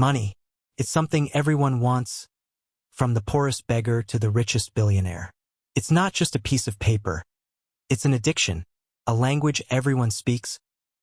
Money. It's something everyone wants, from the poorest beggar to the richest billionaire. It's not just a piece of paper. It's an addiction, a language everyone speaks,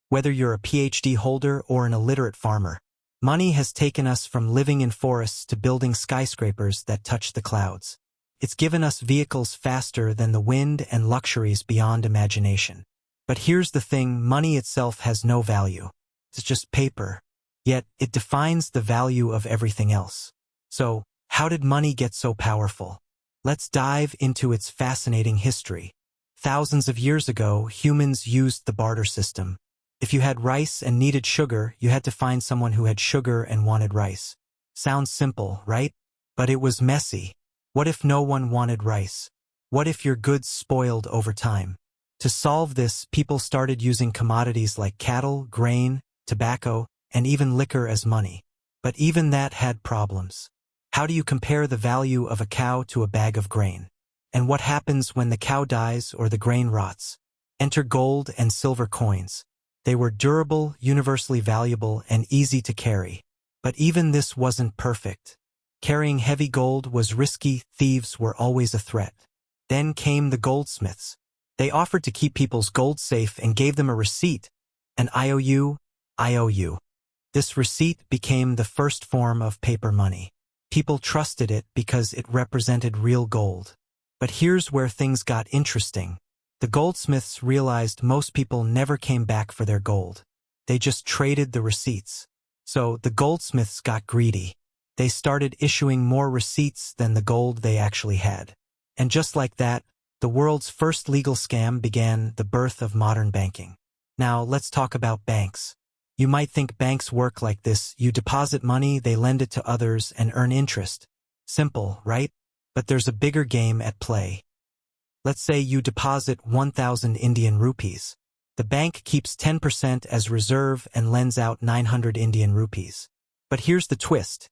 whether you're a PhD holder or an illiterate farmer. Money has taken us from living in forests to building skyscrapers that touch the clouds. It's given us vehicles faster than the wind and luxuries beyond imagination. But here's the thing, money itself has no value. It's just paper. Yet, it defines the value of everything else. So, how did money get so powerful? Let's dive into its fascinating history. Thousands of years ago, humans used the barter system. If you had rice and needed sugar, you had to find someone who had sugar and wanted rice. Sounds simple, right? But it was messy. What if no one wanted rice? What if your goods spoiled over time? To solve this, people started using commodities like cattle, grain, tobacco, and even liquor as money. But even that had problems. How do you compare the value of a cow to a bag of grain? And what happens when the cow dies or the grain rots? Enter gold and silver coins. They were durable, universally valuable, and easy to carry. But even this wasn't perfect. Carrying heavy gold was risky, thieves were always a threat. Then came the goldsmiths. They offered to keep people's gold safe and gave them a receipt, an IOU. This receipt became the first form of paper money. People trusted it because it represented real gold. But here's where things got interesting. The goldsmiths realized most people never came back for their gold. They just traded the receipts. So the goldsmiths got greedy. They started issuing more receipts than the gold they actually had. And just like that, the world's first legal scam began, the birth of modern banking. Now let's talk about banks. You might think banks work like this. You deposit money, they lend it to others, and earn interest. Simple, right? But there's a bigger game at play. Let's say you deposit 1,000 Indian rupees. The bank keeps 10% as reserve and lends out 900 Indian rupees. But here's the twist.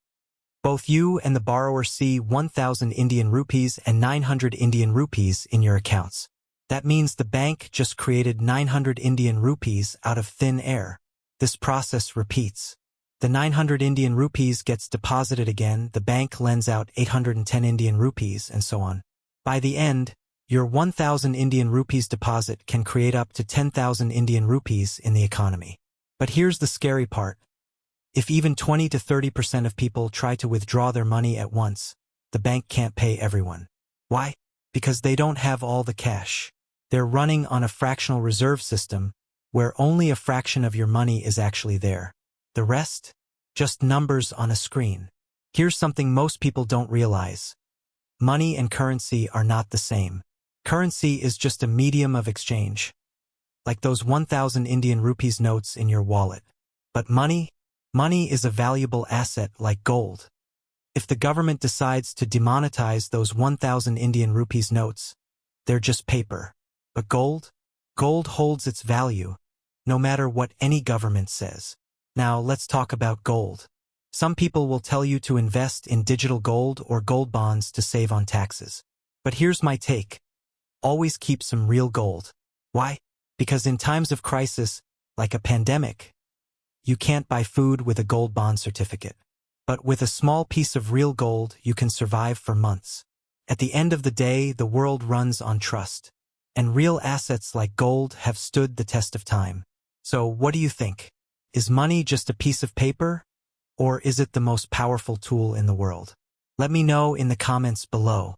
Both you and the borrower see 1,000 Indian rupees and 900 Indian rupees in your accounts. That means the bank just created 900 Indian rupees out of thin air. This process repeats. The 900 Indian rupees gets deposited again, the bank lends out 810 Indian rupees, and so on. By the end, your 1,000 Indian rupees deposit can create up to 10,000 Indian rupees in the economy. But here's the scary part. If even 20 to 30% of people try to withdraw their money at once, the bank can't pay everyone. Why? Because they don't have all the cash. They're running on a fractional reserve system, where only a fraction of your money is actually there. The rest? Just numbers on a screen. Here's something most people don't realize. Money and currency are not the same. Currency is just a medium of exchange, like those 1,000 Indian rupees notes in your wallet. But money is a valuable asset like gold. If the government decides to demonetize those 1,000 Indian rupees notes, they're just paper. But gold holds its value, no matter what any government says. Now let's talk about gold. Some people will tell you to invest in digital gold or gold bonds to save on taxes. But here's my take. Always keep some real gold. Why? Because in times of crisis, like a pandemic, you can't buy food with a gold bond certificate. But with a small piece of real gold, you can survive for months. At the end of the day, the world runs on trust. And real assets like gold have stood the test of time. So what do you think? Is money just a piece of paper? Or is it the most powerful tool in the world? Let me know in the comments below.